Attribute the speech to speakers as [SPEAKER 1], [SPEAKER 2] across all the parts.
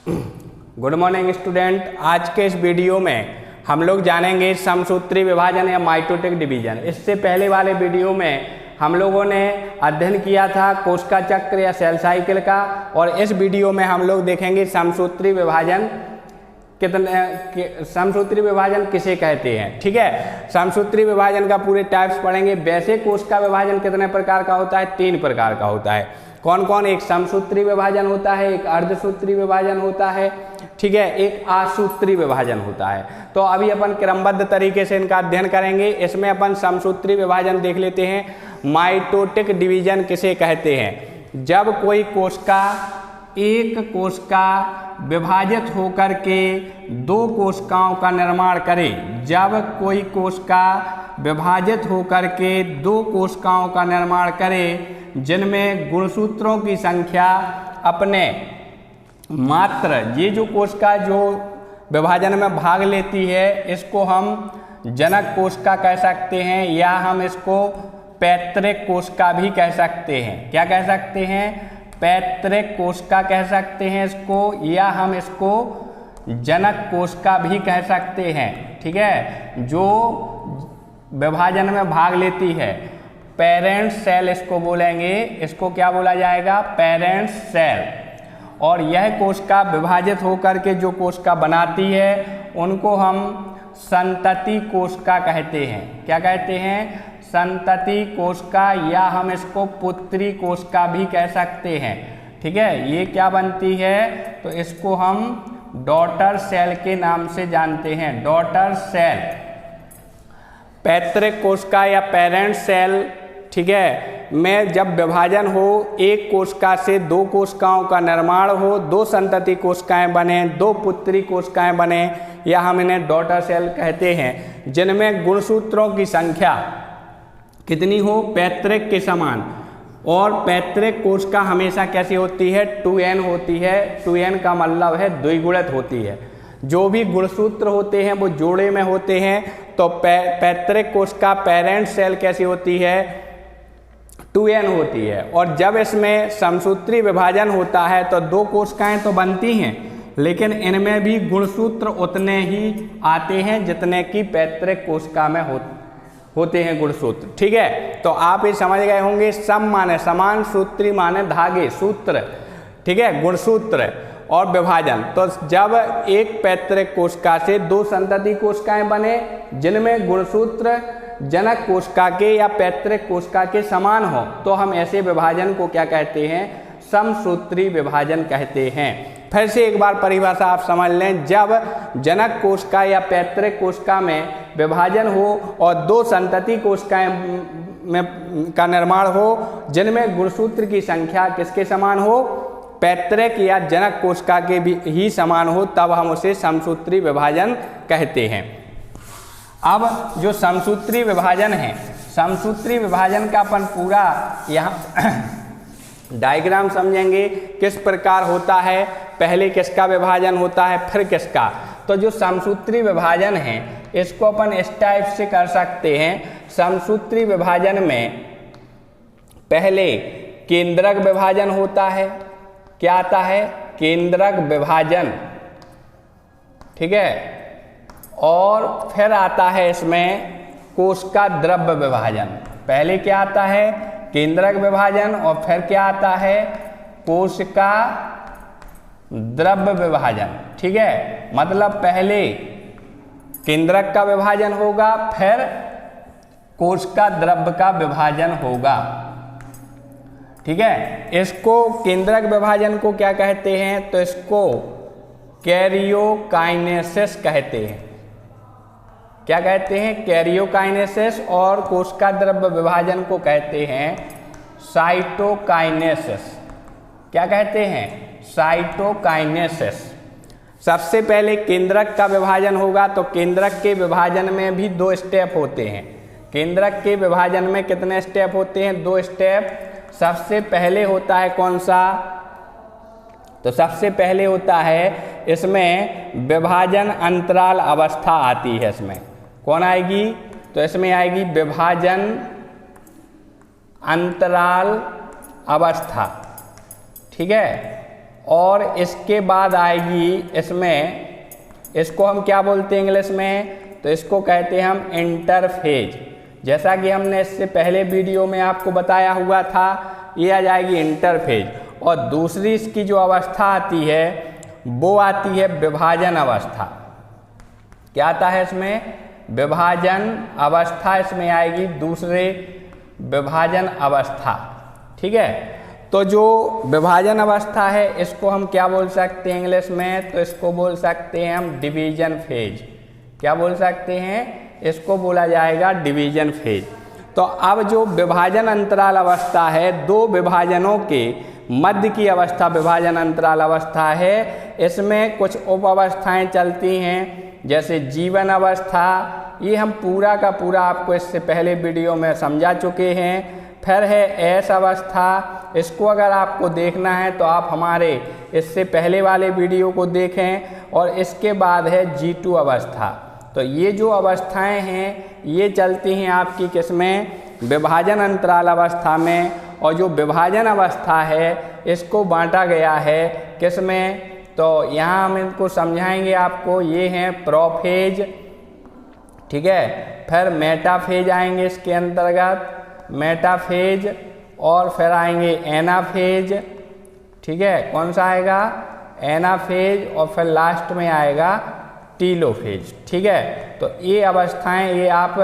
[SPEAKER 1] Good morning student. आज के इस वीडियो में हम लोग जानेंगे समसूत्री विभाजन या माइटोटिक डिवीजन। इससे पहले वाले वीडियो में हम लोगों ने अध्ययन किया था कोशिका चक्र या सेल साइकिल का, और इस वीडियो में हम लोग देखेंगे समसूत्री विभाजन समसूत्री विभाजन किसे कहते हैं। ठीक है, समसूत्री विभाजन का पूरे टाइप्स पढ़ेंगे। वैसे कोशिका विभाजन कितने प्रकार का होता है? 3 प्रकार का होता है। कौन कौन? एक समसूत्री विभाजन होता है, एक अर्धसूत्री विभाजन होता है, ठीक है, एक आसूत्री विभाजन होता है। तो अभी अपन क्रमबद्ध तरीके से इनका अध्ययन करेंगे। इसमें अपन समसूत्री विभाजन देख लेते हैं। माइटोटिक डिवीजन किसे कहते हैं? जब कोई कोशिका एक कोशिका विभाजित होकर के 2 कोशिकाओं का निर्माण करे। जब कोई कोशिका विभाजित होकर के 2 कोशिकाओं का निर्माण करे जिनमें गुणसूत्रों की संख्या अपने मात्र, ये जो कोशिका जो विभाजन में भाग लेती है इसको हम जनक कोशिका कह सकते हैं, या हम इसको पैतृक कोशिका भी कह सकते हैं। क्या कह सकते हैं? पैतृक कोशिका कह सकते हैं इसको, या हम इसको जनक कोशिका भी कह सकते हैं। ठीक है, जो विभाजन में भाग लेती है। पेरेंट सेल इसको बोलेंगे। इसको क्या बोला जाएगा? Parent cell. और यह कोशिका विभाजित होकर के जो कोशिका बनाती है उनको हम संतति कोशिका कहते हैं। क्या कहते हैं? संतति कोशिका, या हम इसको पुत्री कोशिका भी कह सकते हैं। ठीक है, ये क्या बनती है? तो इसको हम डॉटर सेल के नाम से जानते हैं, डॉटर सेल। पैतृक कोशिका या पेरेंट सेल, ठीक है, में जब विभाजन हो, एक कोशिका से 2 कोशिकाओं का निर्माण हो, 2 संतति कोशिकाएं बने, 2 पुत्री कोशिकाएं बने, या हम इन्हें डॉटर सेल कहते हैं, जिनमें गुणसूत्रों की संख्या कितनी हो? पैतृक के समान। और पैतृक कोशिका हमेशा कैसी होती है? 2n होती है। 2n का मतलब है द्विगुणित होती है। जो भी गुणसूत्र होते हैं वो जोड़े में होते हैं। तो पैतृक कोशिका पेरेंट सेल कैसी होती है? 2n होती है। और जब इसमें समसूत्री विभाजन होता है तो 2 कोशिकाएं तो बनती हैं, लेकिन इनमें भी गुणसूत्र उतने ही आते हैं जितने की पैतृक कोशिका में होते हैं गुणसूत्र। ठीक है, तो आप ये समझ गए होंगे। सम माने समान, सूत्री माने धागे, सूत्र, ठीक है, गुणसूत्र और विभाजन। तो जब एक पैतृक कोशिका से 2 संतति कोशिकाएं बने जिनमें गुणसूत्र जनक कोशिका के या पैतृक कोशिका के समान हो, तो हम ऐसे विभाजन को क्या कहते हैं? समसूत्री विभाजन कहते हैं। फिर से एक बार परिभाषा आप समझ लें। जब जनक कोशिका या पैतृक कोशिका में विभाजन हो और 2 संतति कोशिकाएं में का निर्माण हो जिनमें गुणसूत्र की संख्या किसके समान हो? पैतृक या जनक कोशिका के भी ही समान हो, तब हम उसे समसूत्री विभाजन कहते हैं। अब जो समसूत्री विभाजन है, समसूत्री विभाजन का अपन पूरा यहाँ डायग्राम समझेंगे किस प्रकार होता है। पहले किसका विभाजन होता है, फिर किसका। तो जो समसूत्री विभाजन है इसको अपन इस टाइप से कर सकते हैं। समसूत्री विभाजन में पहले केंद्रक विभाजन होता है। क्या आता है? केंद्रक विभाजन। ठीक है, और फिर आता है इसमें कोशिका द्रव्य विभाजन। पहले क्या आता है? केंद्रक विभाजन, और फिर क्या आता है? कोशिका द्रव्य विभाजन। ठीक है, मतलब पहले केंद्रक का विभाजन होगा, फिर कोशिका द्रव्य का विभाजन होगा। ठीक है, इसको केंद्रक विभाजन को क्या कहते हैं? तो इसको कैरियोकाइनेसिस कहते हैं। क्या कहते हैं? कैरियोकाइनेसिस। और कोशिका द्रव्य विभाजन को कहते हैं साइटोकाइनेसिस। क्या कहते हैं? साइटोकाइनेसिस। सबसे पहले केंद्रक का विभाजन होगा, तो केंद्रक के विभाजन में भी 2 स्टेप होते हैं। केंद्रक के विभाजन में कितने स्टेप होते हैं? 2 स्टेप। सबसे पहले होता है कौन सा? तो सबसे पहले होता है इसमें विभाजन अंतराल अवस्था आती है। इसमें कौन आएगी? तो इसमें आएगी विभाजन अंतराल अवस्था। ठीक है, और इसके बाद आएगी इसमें, इसको हम क्या बोलते हैं इंग्लिश में, तो इसको कहते हैं हम इंटरफेज। जैसा कि हमने इससे पहले वीडियो में आपको बताया हुआ था, ये आ जाएगी इंटरफेज। और दूसरी इसकी जो अवस्था आती है वो आती है विभाजन अवस्था। क्या आता है इसमें, विभाजन अवस्था इसमें आएगी, दूसरे विभाजन अवस्था। ठीक है, तो जो विभाजन अवस्था है इसको हम क्या बोल सकते हैं इंग्लिश में, तो इसको बोल सकते हैं हम डिवीजन फेज। क्या बोल सकते हैं, इसको बोला जाएगा डिवीजन फेज। तो अब जो विभाजन अंतराल अवस्था है, दो विभाजनों के मध्य की अवस्था विभाजन अंतराल अवस्था है, इसमें कुछ उप अवस्थाएं चलती हैं, जैसे जीवन अवस्था। ये हम पूरा का पूरा आपको इससे पहले वीडियो में समझा चुके हैं। फिर है एस अवस्था, इसको अगर आपको देखना है तो आप हमारे इससे पहले वाले वीडियो को देखें। और इसके बाद है G2 अवस्था। तो ये जो अवस्थाएं हैं ये चलती हैं आपकी किसमें, विभाजन अंतराल अवस्था में। और जो विभाजन अवस्था है इसको बांटा गया है किसमें, तो यहाँ हम इनको समझाएंगे आपको। ये हैं प्रोफेज, ठीक है, फिर मेटाफेज आएंगे इसके अंतर्गत, मेटाफेज, और फिर आएंगे एनाफेज। ठीक है, कौन सा आएगा, एनाफेज, और फिर लास्ट में आएगा टीलोफेज। ठीक है, तो ये अवस्थाएं, ये आप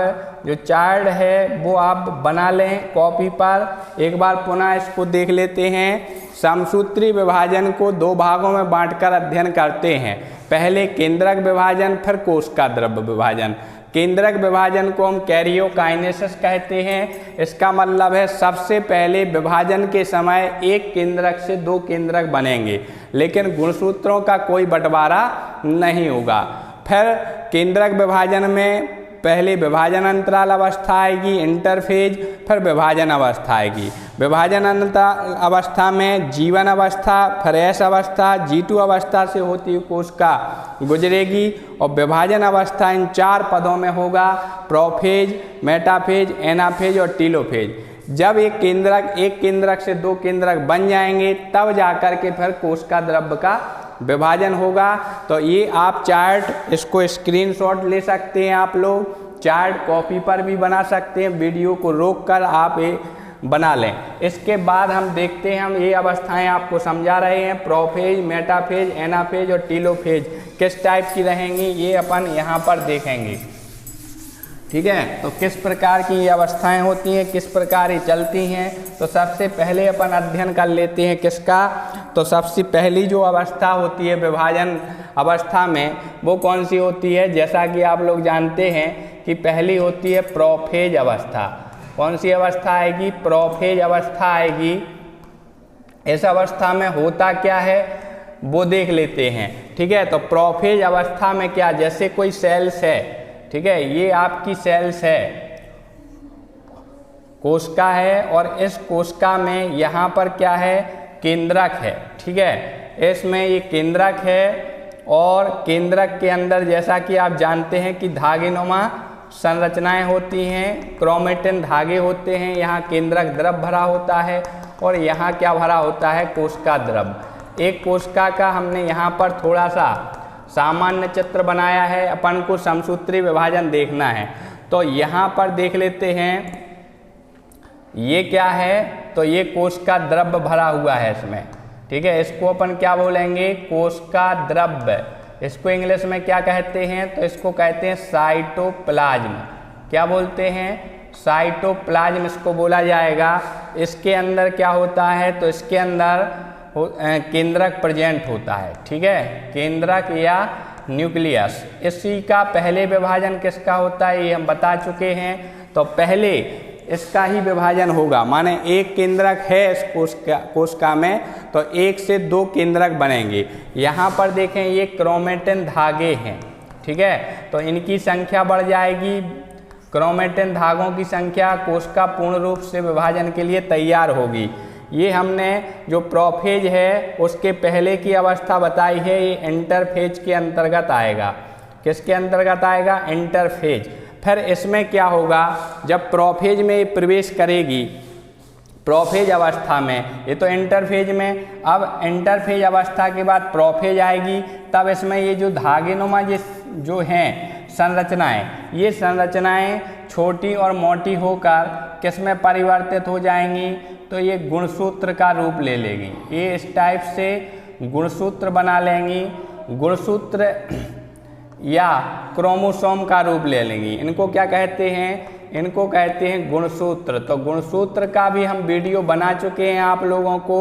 [SPEAKER 1] जो चार्ट है वो आप बना लें कॉपी पर। एक बार पुनः इसको देख लेते हैं। समसूत्री विभाजन को दो भागों में बांटकर अध्ययन करते हैं। पहले केंद्रक विभाजन, फिर कोशिका द्रव्य विभाजन। केंद्रक विभाजन को हम कैरियोकाइनेसिस कहते हैं। इसका मतलब है सबसे पहले विभाजन के समय एक केंद्रक से दो केंद्रक बनेंगे, लेकिन गुणसूत्रों का कोई बंटवारा नहीं होगा। फिर केंद्रक विभाजन में पहले विभाजन अंतराल अवस्था आएगी इंटरफेज, फिर विभाजन अवस्था आएगी। विभाजन अंतराल अवस्था में जीवन अवस्था, फिर एस अवस्था, G2 अवस्था से होती हुई कोशिका गुजरेगी। और विभाजन अवस्था इन चार पदों में होगा, प्रोफेज, मेटाफेज, एनाफेज और टीलोफेज। जब एक केंद्रक से दो केंद्रक बन जाएंगे तब जाकर के फिर कोशिका द्रव्य का विभाजन होगा। तो ये आप चार्ट, इसको स्क्रीनशॉट ले सकते हैं आप लोग, चार्ट कॉपी पर भी बना सकते हैं, वीडियो को रोककर आप ये बना लें। इसके बाद हम देखते हैं, हम ये अवस्थाएं आपको समझा रहे हैं, प्रोफेज, मेटाफेज, एनाफेज और टीलोफेज किस टाइप की रहेंगी ये अपन यहाँ पर देखेंगे। ठीक है, तो किस प्रकार की ये अवस्थाएं होती हैं, किस प्रकार ये चलती हैं, तो सबसे पहले अपन अध्ययन कर लेते हैं किसका। तो सबसे पहली जो अवस्था होती है विभाजन अवस्था में वो कौन सी होती है, जैसा कि आप लोग जानते हैं कि पहली होती है प्रोफेज अवस्था। कौन सी अवस्था आएगी, प्रोफेज अवस्था आएगी। इस अवस्था में होता क्या है वो देख लेते हैं। ठीक है, तो प्रोफेज अवस्था में क्या, जैसे कोई सेल्स है, ठीक है, ये आपकी सेल्स है, कोशिका है, और इस कोशिका में यहाँ पर क्या है, केंद्रक है। ठीक है, इसमें ये केंद्रक है, और केंद्रक के अंदर जैसा कि आप जानते हैं कि धागेनुमा संरचनाएं होती हैं, क्रोमेटिन धागे होते हैं, यहाँ केंद्रक द्रव भरा होता है, और यहाँ क्या भरा होता है, कोशिका द्रव। एक कोशिका का हमने यहाँ पर थोड़ा सा सामान्य चित्र बनाया है, अपन को समसूत्री विभाजन देखना है। तो यहाँ पर देख लेते हैं, ये क्या है, तो ये कोशिका द्रव्य भरा हुआ है इसमें। ठीक है, इसको अपन क्या बोलेंगे, कोशिका द्रव्य। इसको इंग्लिश में क्या कहते हैं, तो इसको कहते हैं साइटोप्लाज्म। क्या बोलते हैं, साइटोप्लाज्म इसको बोला जाएगा। इसके अंदर क्या होता है, तो इसके अंदर केंद्रक प्रेजेंट होता है। ठीक है, केंद्रक या न्यूक्लियस। इसी का पहले विभाजन किसका होता है ये हम बता चुके हैं। तो पहले इसका ही विभाजन होगा, माने एक केंद्रक है इस कोशिका में, तो एक से दो केंद्रक बनेंगे। यहाँ पर देखें ये क्रोमेटिन धागे हैं। ठीक है, तो इनकी संख्या बढ़ जाएगी, क्रोमेटिन धागों की संख्या, कोशिका पूर्ण रूप से विभाजन के लिए तैयार होगी। ये हमने जो प्रोफेज है उसके पहले की अवस्था बताई है, ये इंटरफेज के अंतर्गत आएगा। किसके अंतर्गत आएगा, इंटरफेज। फिर इसमें क्या होगा, जब प्रोफेज में प्रवेश करेगी प्रोफेज अवस्था में, ये तो इंटरफेज में। अब इंटरफेज अवस्था के बाद प्रोफेज आएगी, तब इसमें ये जो धागेनुमा जो हैं संरचनाएं, ये संरचनाएं छोटी और मोटी होकर किस में परिवर्तित हो जाएंगी, तो ये गुणसूत्र का रूप ले लेगी। ये इस टाइप से गुणसूत्र बना लेंगी, गुणसूत्र या क्रोमोसोम का रूप ले लेंगी। इनको क्या कहते हैं, इनको कहते हैं गुणसूत्र। तो गुणसूत्र का भी हम वीडियो बना चुके हैं आप लोगों को,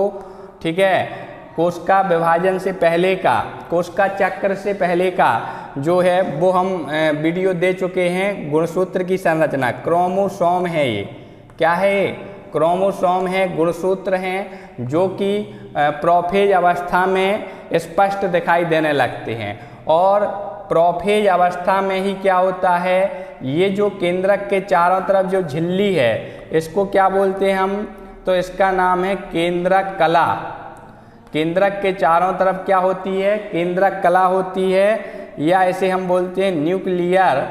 [SPEAKER 1] ठीक है। कोशिका विभाजन से पहले का, कोशिका चक्र से पहले का जो है वो हम वीडियो दे चुके हैं। गुणसूत्र की संरचना क्रोमोसोम है, ये क्या है, ये क्रोमोसोम है, गुणसूत्र हैं जो कि प्रोफेज अवस्था में स्पष्ट दिखाई देने लगते हैं। और प्रोफेज अवस्था में ही क्या होता है, ये जो केंद्रक के चारों तरफ जो झिल्ली है इसको क्या बोलते हैं हम, तो इसका नाम है केंद्रक कला। केंद्रक के चारों तरफ क्या होती है, केंद्रक कला होती है, या इसे हम बोलते हैं न्यूक्लियर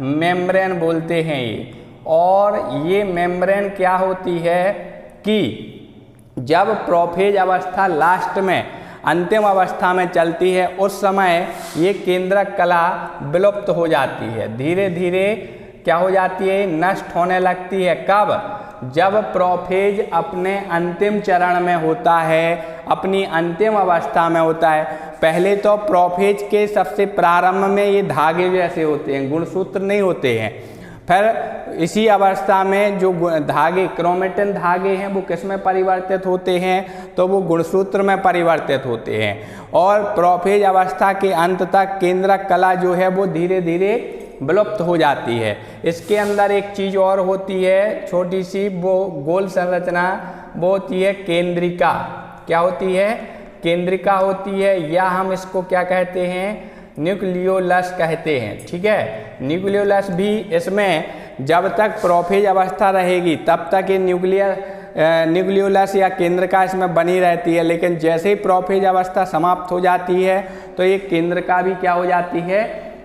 [SPEAKER 1] मेम्ब्रेन बोलते हैं ये। और ये मेम्ब्रेन क्या होती है कि जब प्रोफेज अवस्था लास्ट में अंतिम अवस्था में चलती है उस समय ये केंद्रक कला विलुप्त हो जाती है, धीरे धीरे क्या हो जाती है, नष्ट होने लगती है। कब, जब प्रोफेज अपने अंतिम चरण में होता है, अपनी अंतिम अवस्था में होता है। पहले तो प्रोफेज के सबसे प्रारंभ में ये धागे जैसे होते हैं, गुणसूत्र नहीं होते हैं। फिर इसी अवस्था में जो धागे क्रोमेटिन धागे हैं वो किस में परिवर्तित होते हैं, तो वो गुणसूत्र में परिवर्तित होते हैं। और प्रोफेज अवस्था के अंत तक केंद्रक कला जो है वो धीरे धीरे विलुप्त हो जाती है। इसके अंदर एक चीज़ और होती है छोटी सी, वो गोल संरचना, वो होती है केंद्रिका। क्या होती है, केंद्रिका होती है, या हम इसको क्या कहते हैं, न्यूक्लियोलस कहते हैं, ठीक है। न्यूक्लियोलस भी इसमें जब तक प्रोफेज अवस्था रहेगी तब तक ये न्यूक्लियोलस या केंद्रिका इसमें बनी रहती है। लेकिन जैसे ही प्रोफेज अवस्था समाप्त हो जाती है तो ये केंद्रिका भी क्या हो जाती है,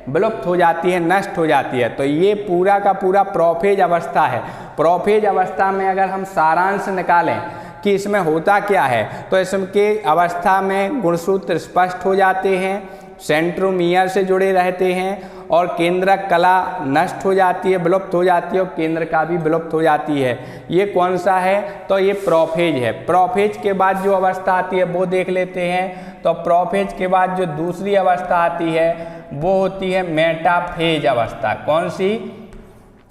[SPEAKER 1] विलुप्त हो जाती है, नष्ट हो जाती है। तो ये पूरा का पूरा प्रोफेज अवस्था है। प्रोफेज अवस्था में अगर हम सारांश निकालें कि इसमें होता क्या है, तो इसके अवस्था में गुणसूत्र स्पष्ट हो जाते हैं, सेंट्रोमियर से जुड़े रहते हैं, और केंद्रक कला नष्ट हो जाती है, विलुप्त हो जाती है, और केंद्रिका भी विलुप्त हो जाती है। ये कौन सा है, तो ये प्रोफेज है। प्रोफेज के बाद जो अवस्था आती है वो देख लेते हैं। तो प्रोफेज के बाद जो दूसरी अवस्था आती है वो होती है मेटाफेज अवस्था। कौन सी,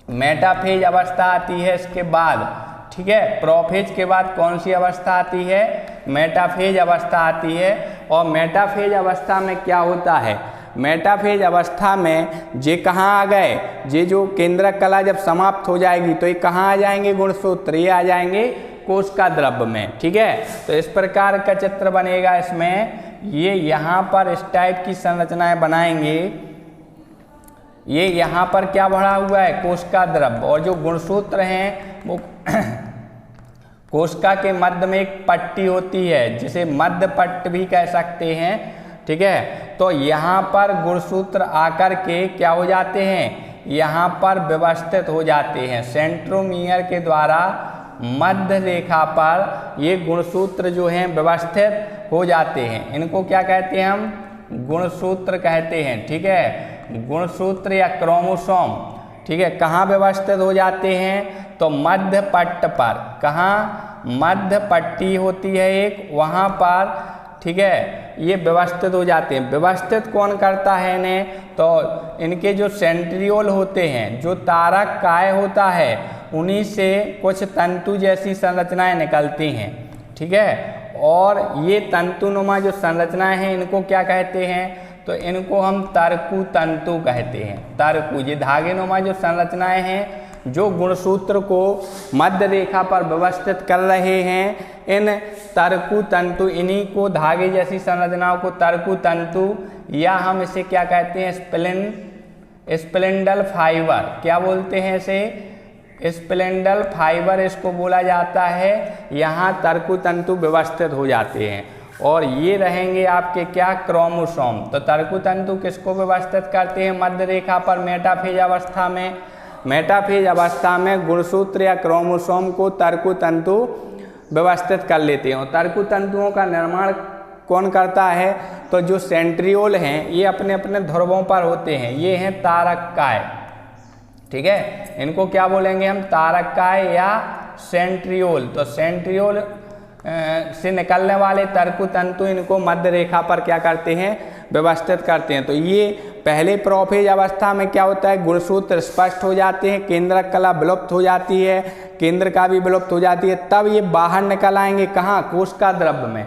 [SPEAKER 1] मेटाफेज अवस्था आती है इसके बाद, ठीक है। प्रोफेज के बाद कौन सी अवस्था आती है, मेटाफेज अवस्था आती है। और मेटाफेज अवस्था में क्या होता है, मेटाफेज अवस्था में ये कहाँ आ गए, ये जो केंद्रक कला जब समाप्त हो जाएगी तो ये कहाँ आ जाएंगे, गुणसूत्र, ये आ जाएंगे कोशिका द्रव्य में, ठीक है। तो इस प्रकार का चित्र बनेगा इसमें। ये यहाँ पर इस टाइप की संरचनाएं बनाएंगे। ये यहाँ पर क्या भरा हुआ है, कोशिका द्रव्य, और जो गुणसूत्र हैं वो कोशिका के मध्य में एक पट्टी होती है जिसे मध्य पट्ट भी कह सकते हैं, ठीक है। तो यहाँ पर गुणसूत्र आकर के क्या हो जाते हैं, यहाँ पर व्यवस्थित हो जाते हैं। सेंट्रोमियर के द्वारा मध्य रेखा पर ये गुणसूत्र जो हैं व्यवस्थित हो जाते हैं। इनको क्या कहते हैं हम, गुणसूत्र कहते हैं, ठीक है। गुणसूत्र या क्रोमोसोम, ठीक है। कहाँ व्यवस्थित हो जाते हैं, तो मध्य पट्ट पर। कहाँ, मध्य पट्टी होती है एक, वहाँ पर, ठीक है, ये व्यवस्थित हो जाते हैं। व्यवस्थित कौन करता है इन्हें, तो इनके जो सेंट्रियोल होते हैं, जो तारक काय होता है, उन्हीं से कुछ तंतु जैसी संरचनाएं निकलती हैं, ठीक है। और ये तंतुनुमा जो संरचनाएं हैं इनको क्या कहते हैं, तो इनको हम तरकु तंतु कहते हैं। तरकु, ये धागेनुमा जो संरचनाएं हैं जो गुणसूत्र को मध्य रेखा पर व्यवस्थित कर रहे हैं, इन तरकु तंतु, इन्हीं को धागे जैसी संरचनाओं को तरकु तंतु, या हम इसे क्या कहते हैं, स्प्लेंडल फाइबर। क्या बोलते हैं इसे, स्प्लेंडल फाइबर इसको बोला जाता है। यहाँ तरकु तंतु व्यवस्थित हो जाते हैं। और ये रहेंगे आपके क्या, क्रोमोसोम। तो तरकु तंतु किसको व्यवस्थित करते हैं, मध्य रेखा पर मेटाफेज अवस्था में। मेटाफेज अवस्था में गुणसूत्र या क्रोमोसोम को तरकु तंतु व्यवस्थित कर लेते हैं। और तर्कु तंतुओं का निर्माण कौन करता है? तो जो सेंट्रियोल हैं ये अपने अपने ध्रुवों पर होते हैं, ये हैं तारककाय, ठीक है। इनको क्या बोलेंगे हम? तारककाय या सेंट्रियोल। तो सेंट्रियोल से निकलने वाले तर्कु तंतु इनको मध्य रेखा पर क्या करते हैं? व्यवस्थित करते हैं। तो ये पहले प्रोफेज अवस्था में क्या होता है? गुणसूत्र स्पष्ट हो जाते हैं, केंद्रक कला विलुप्त हो जाती है, केंद्र भी विलुप्त हो जाती है। तब ये बाहर निकल आएंगे कहाँ? कोशिका द्रव्य में।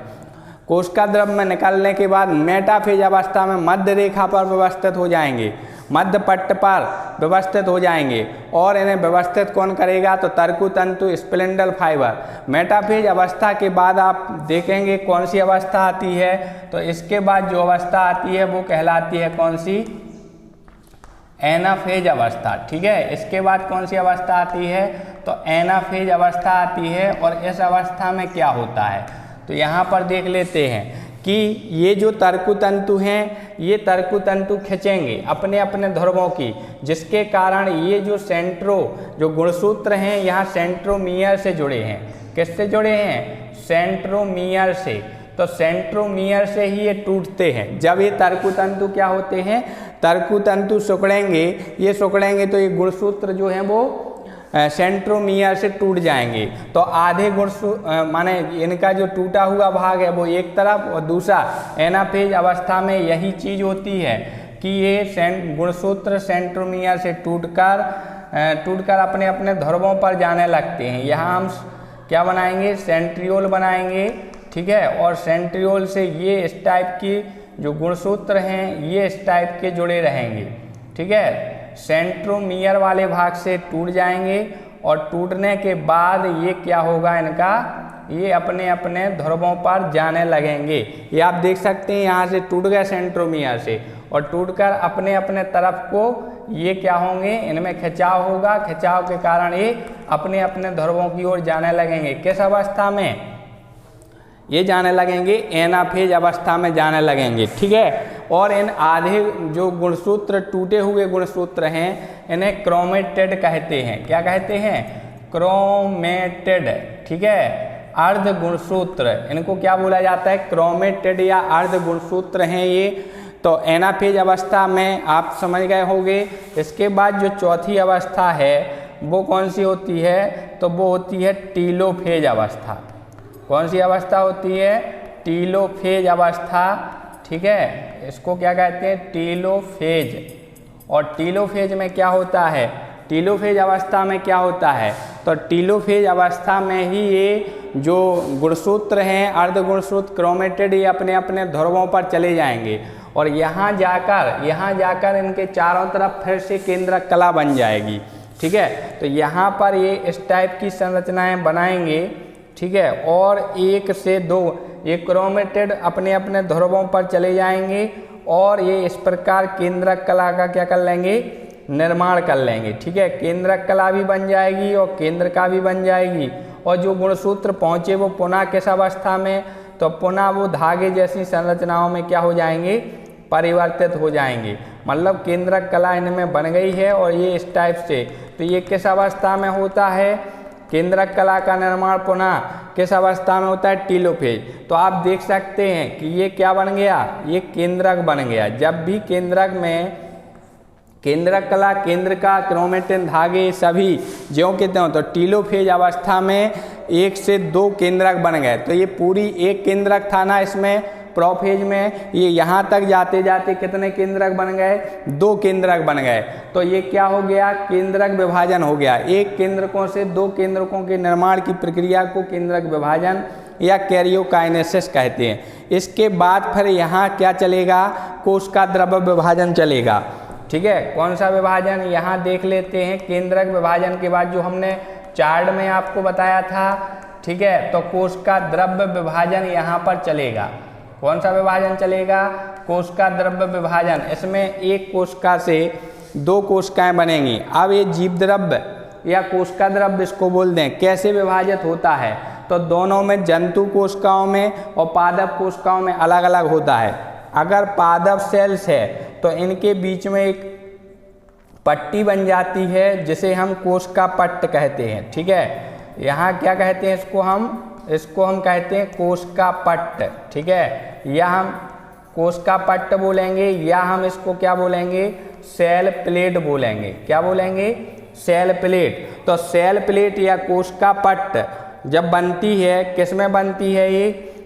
[SPEAKER 1] कोशिका द्रव्य में निकलने के बाद मेटाफेज अवस्था में मध्य रेखा पर व्यवस्थित हो जाएंगे, मध्य पट्ट पर व्यवस्थित हो जाएंगे। और इन्हें व्यवस्थित कौन करेगा? तो तर्कु तंतु, स्पिंडल फाइबर। मेटाफेज अवस्था के बाद आप देखेंगे कौन सी अवस्था आती है? तो इसके बाद जो अवस्था आती है वो कहलाती है कौन सी? एनाफेज अवस्था, ठीक है। इसके बाद कौन सी अवस्था आती है? तो एनाफेज अवस्था आती है। और इस अवस्था में क्या होता है? तो यहाँ पर देख लेते हैं कि ये जो तर्कु तंतु हैं ये तर्कु तंतु खींचेंगे अपने अपने ध्रुवों की, जिसके कारण ये जो गुणसूत्र हैं यहाँ सेंट्रोमियर से जुड़े हैं। किससे जुड़े हैं? सेंट्रोमियर से। तो सेंट्रोमियर से ही ये टूटते हैं। जब ये तर्कु तंतु क्या होते हैं? तर्कु तंतु सिकुड़ेंगे, ये सिकुड़ेंगे तो ये गुणसूत्र जो हैं वो सेंट्रोमियर से टूट जाएंगे। तो आधे माने इनका जो टूटा हुआ भाग है वो एक तरफ, और दूसरा एनाफेज अवस्था में यही चीज़ होती है कि ये गुणसूत्र सेंट्रोमियर से टूटकर अपने अपने ध्रुवों पर जाने लगते हैं। यहाँ हम क्या बनाएंगे? सेंट्रियोल बनाएंगे, ठीक है। और सेंट्रियोल से ये इस टाइप की जो गुणसूत्र हैं ये इस टाइप के जुड़े रहेंगे, ठीक है। सेंट्रोमियर वाले भाग से टूट जाएंगे और टूटने के बाद ये क्या होगा? इनका ये अपने अपने ध्रुवों पर जाने लगेंगे। ये आप देख सकते हैं यहाँ से टूट गए सेंट्रोमियर से, और टूटकर अपने अपने तरफ को ये क्या होंगे? इनमें खिंचाव होगा। खिंचाव के कारण ये अपने अपने ध्रुवों की ओर जाने लगेंगे। किस अवस्था में? ये जाने लगेंगे एनाफेज अवस्था में जाने लगेंगे, ठीक है। और इन आधे जो गुणसूत्र, टूटे हुए गुणसूत्र हैं, इन्हें क्रोमेटेड कहते हैं। क्या कहते हैं? क्रोमेटेड, ठीक है। अर्ध गुणसूत्र, इनको क्या बोला जाता है? क्रोमेटेड या अर्ध गुणसूत्र हैं ये। तो एनाफेज अवस्था में आप समझ गए होंगे। इसके बाद जो चौथी अवस्था है वो कौन सी होती है? तो वो होती है टीलोफेज अवस्था। कौन सी अवस्था होती है? टीलोफेज अवस्था, ठीक है। इसको क्या कहते हैं? टीलोफेज। और टीलोफेज में क्या होता है? टीलोफेज अवस्था में क्या होता है? तो टीलोफेज अवस्था में ही ये जो गुणसूत्र हैं, अर्ध गुणसूत्र क्रोमेटेड, ये अपने अपने ध्रुवों पर चले जाएंगे। और यहाँ जाकर इनके चारों तरफ फिर से केंद्रक कला बन जाएगी, ठीक है। तो यहाँ पर ये इस टाइप की संरचनाएं बनाएंगे, ठीक है। और 1 से 2 ये क्रोमेटेड अपने अपने ध्रुवों पर चले जाएंगे और ये इस प्रकार केंद्रक कला का क्या कर लेंगे? निर्माण कर लेंगे, ठीक है। केंद्रक कला भी बन जाएगी और केंद्र का भी बन जाएगी। और जो गुणसूत्र पहुँचे वो पुनः किस अवस्था में? तो पुनः वो धागे जैसी संरचनाओं में क्या हो जाएंगे? परिवर्तित हो जाएंगे। मतलब केंद्रक कला इनमें बन गई है और ये इस टाइप से। तो ये किस अवस्था में होता है? केंद्रक कला का निर्माण पुनः किस अवस्था में होता है? टीलोफेज। तो आप देख सकते हैं कि ये क्या बन गया? ये केंद्रक बन गया। जब भी केंद्रक में केंद्रक कला, केंद्र का, क्रोमेटिन धागे सभी ज्यों के त्यों, तो टीलोफेज अवस्था में 1 से 2 केंद्रक बन गए। तो ये पूरी एक केंद्रक था ना इसमें प्रोफेज में, ये यहाँ तक जाते जाते कितने केंद्रक बन गए? 2 केंद्रक बन गए। तो ये क्या हो गया? केंद्रक विभाजन हो गया। एक केंद्रकों से 2 केंद्रकों के निर्माण की प्रक्रिया को केंद्रक विभाजन या कैरियोकाइनेसिस कहते हैं। इसके बाद फिर यहाँ क्या चलेगा? कोशिका द्रव्य विभाजन चलेगा, ठीक है। कौन सा विभाजन? यहाँ देख लेते हैं। केंद्रक विभाजन के बाद जो हमने चार्ट में आपको बताया था, ठीक है, तो कोशिका द्रव्य विभाजन यहाँ पर चलेगा। कौन सा विभाजन चलेगा? कोशिका द्रव्य विभाजन। इसमें एक कोशिका से 2 कोशिकाएं बनेंगी। अब ये जीव द्रव्य या कोशिका द्रव्य इसको बोल दें, कैसे विभाजित होता है? तो दोनों में जंतु कोशिकाओं में और पादप कोशिकाओं में अलग अलग होता है। अगर पादप सेल्स है तो इनके बीच में एक पट्टी बन जाती है जिसे हम कोशिका पट्ट कहते हैं, ठीक है। यहाँ क्या कहते हैं? इसको हम इसको हम कहते हैं कोशिका पट्ट, ठीक है, या हम कोशिका पट्ट बोलेंगे, या हम इसको क्या बोलेंगे, सेल प्लेट बोलेंगे। क्या बोलेंगे, सेल प्लेट। तो सेल प्लेट या कोशिका पट्ट जब बनती है, किस में बनती है,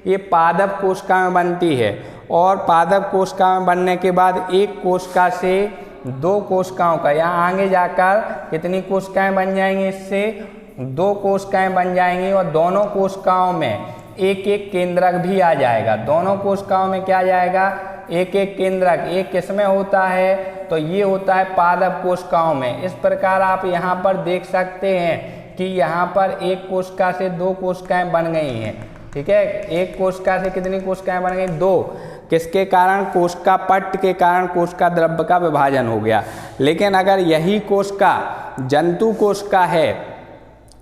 [SPEAKER 1] ये पादप कोशिका में बनती है। और पादप कोशिका में बनने के बाद एक कोशिका से दो कोशिकाओं का, यहाँ आगे जाकर कितनी कोशिकाएं बन जाएंगी, इससे दो कोशिकाएं बन जाएंगी, और दोनों कोशिकाओं में एक एक केंद्रक भी आ जाएगा। दोनों कोशिकाओं में क्या आ जाएगा, एक एक केंद्रक। एक किसमें होता है, तो ये होता है पादप कोशिकाओं में। इस प्रकार आप यहाँ पर देख सकते हैं कि यहाँ पर एक कोशिका से दो कोशिकाएं बन गई हैं, ठीक है। एक कोशिका से कितनी कोशिकाएं बन गई, दो। किसके कारण, कोशिका पट्ट के कारण कोशिका द्रव्य का विभाजन हो गया। लेकिन अगर यही कोशिका जंतु कोशिका है,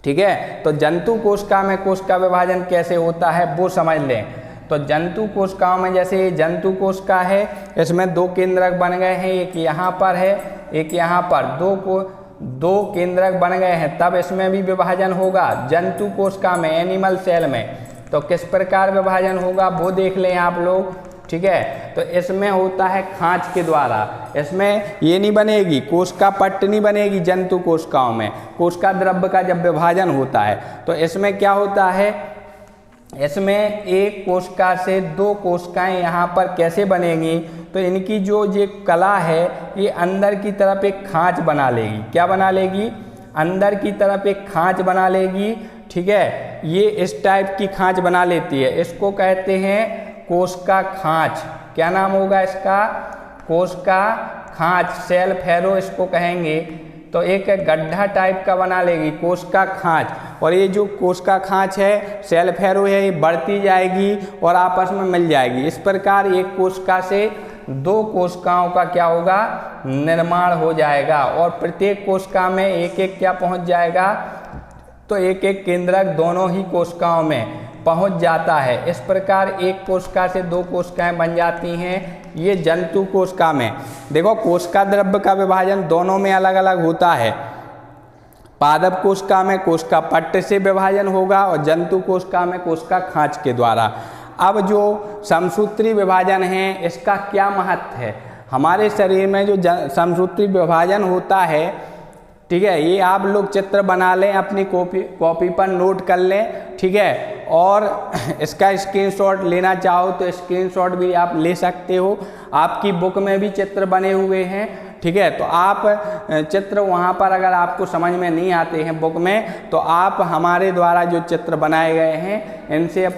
[SPEAKER 1] ठीक है, तो जंतु कोशिका में कोशिका विभाजन कैसे होता है वो समझ लें। तो जंतु कोशिकाओं में, जैसे ये जंतु कोशिका है, इसमें दो केंद्रक बन गए हैं, एक यहाँ पर है, एक यहाँ पर, दो केंद्रक बन गए हैं, तब इसमें भी विभाजन होगा जंतु कोशिका में, एनिमल सेल में। तो किस प्रकार विभाजन होगा वो देख लें आप लोग, ठीक है। तो इसमें होता है खांच के द्वारा। इसमें ये नहीं बनेगी, कोशिका पट्ट नहीं बनेगी जंतु कोशिकाओं में। कोशिका द्रव्य का जब विभाजन होता है तो इसमें क्या होता है, इसमें एक कोशिका से दो कोशिकाएं यहाँ पर कैसे बनेगी, तो इनकी जो ये कला है, ये अंदर की तरफ एक खांच बना लेगी। क्या बना लेगी, अंदर की तरफ एक खांच बना लेगी, ठीक है। ये इस टाइप की खांच बना लेती है, इसको कहते हैं कोशिका खांच। क्या नाम होगा इसका, कोशिका खांच, सेल फैरो इसको कहेंगे। तो एक गड्ढा टाइप का बना लेगी कोशिका खांच, और ये जो कोशिका खांच है, सेल फैरो है, ये बढ़ती जाएगी और आपस में मिल जाएगी। इस प्रकार एक कोशिका से दो कोशिकाओं का क्या होगा, निर्माण हो जाएगा, और प्रत्येक कोशिका में एक एक क्या पहुंच जाएगा, तो एक एक केंद्रक दोनों ही कोशिकाओं में पहुंच जाता है। इस प्रकार एक कोशिका से दो कोशिकाएं बन जाती हैं, ये जंतु कोशिका में। देखो, कोशिका द्रव्य का विभाजन दोनों में अलग अलग होता है। पादप कोशिका में कोशिका पट्ट से विभाजन होगा, और जंतु कोशिका में कोशिका खांच के द्वारा। अब जो समसूत्री विभाजन है, इसका क्या महत्व है हमारे शरीर में। जो समसूत्री विभाजन होता है, ठीक है, ये आप लोग चित्र बना लें, अपनी कॉपी पर नोट कर लें, ठीक है। और इसका स्क्रीनशॉट लेना चाहो तो स्क्रीनशॉट भी आप ले सकते हो। आपकी बुक में भी चित्र बने हुए हैं, ठीक है। तो आप चित्र वहाँ पर, अगर आपको समझ में नहीं आते हैं बुक में, तो आप हमारे द्वारा जो चित्र बनाए गए हैं इनसे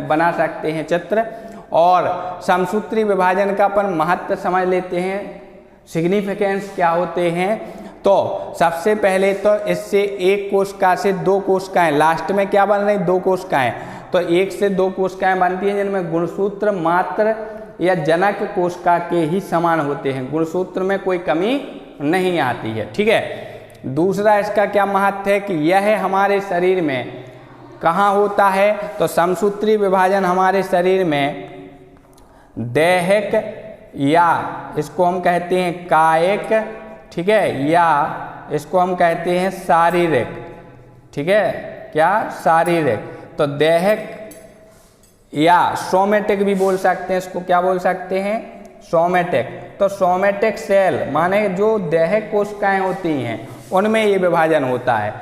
[SPEAKER 1] बना सकते हैं चित्र। और समसूत्री विभाजन का अपन महत्व समझ लेते हैं, सिग्निफिकेंस क्या होते हैं। तो सबसे पहले तो इससे एक कोशिका से दो कोशिकाएं, लास्ट में क्या बन रही, दो कोशिकाएं। तो एक से दो कोशिकाएं बनती हैं जिनमें गुणसूत्र मात्र या जनक कोशिका के ही समान होते हैं, गुणसूत्र में कोई कमी नहीं आती है, ठीक है। दूसरा इसका क्या महत्व है कि यह हमारे शरीर में कहाँ होता है, तो समसूत्री विभाजन हमारे शरीर में दैहिक, या इसको हम कहते हैं कायिक, ठीक है, या इसको हम कहते हैं शारीरिक, ठीक है। क्या, शारीरिक। तो दैहिक या सोमेटिक भी बोल सकते हैं, इसको क्या बोल सकते हैं, सोमेटिक। तो सोमेटिक सेल माने जो दैहिक कोशिकाएं होती हैं उनमें ये विभाजन होता है।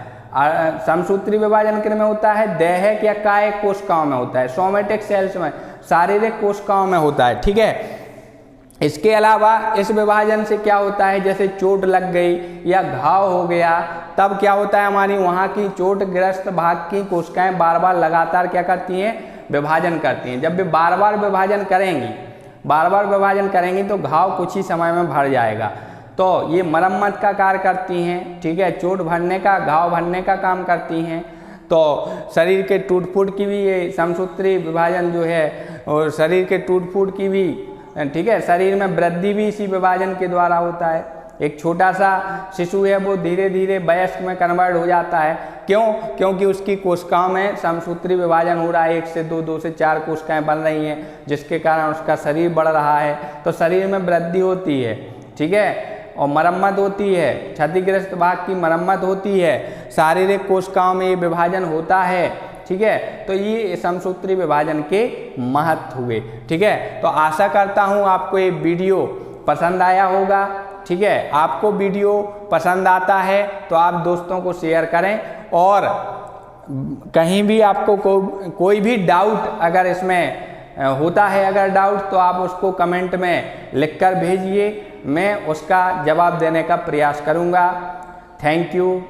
[SPEAKER 1] समसूत्री विभाजन किन में होता है, दैहिक या कायिक कोशिकाओं में होता है। सोमेटिक सेल्स में, शारीरिक कोशिकाओं में होता है, ठीक है। इसके अलावा इस विभाजन से क्या होता है, जैसे चोट लग गई या घाव हो गया, तब क्या होता है, हमारी वहाँ की चोटग्रस्त भाग की कोशिकाएं बार बार लगातार क्या करती हैं, विभाजन करती हैं। जब भी बार बार विभाजन करेंगी तो घाव कुछ ही समय में भर जाएगा। तो ये मरम्मत का कार्य करती हैं, ठीक है, चोट भरने का, घाव भरने का काम करती हैं। तो शरीर के टूट फूट की भी ये समसूत्री विभाजन जो है, और शरीर के टूट फूट की भी, ठीक है, शरीर में वृद्धि भी इसी विभाजन के द्वारा होता है। एक छोटा सा शिशु है वो धीरे धीरे वयस्क में कन्वर्ट हो जाता है। क्यों? क्योंकि उसकी कोशिकाओं में समसूत्री विभाजन हो रहा है, 1 से 2, 2 से 4 कोशिकाएं बन रही हैं, जिसके कारण उसका शरीर बढ़ रहा है। तो शरीर में वृद्धि होती है, ठीक है, और मरम्मत होती है, क्षतिग्रस्त भाग की मरम्मत होती है। शारीरिक कोशिकाओं में ये विभाजन होता है, ठीक है। तो ये समसूत्री विभाजन के महत्व हुए, ठीक है। तो आशा करता हूँ आपको ये वीडियो पसंद आया होगा, ठीक है। आपको वीडियो पसंद आता है तो आप दोस्तों को शेयर करें, और कहीं भी आपको कोई भी डाउट अगर इसमें होता है, अगर डाउट, तो आप उसको कमेंट में लिखकर भेजिए, मैं उसका जवाब देने का प्रयास करूंगा। Thank you.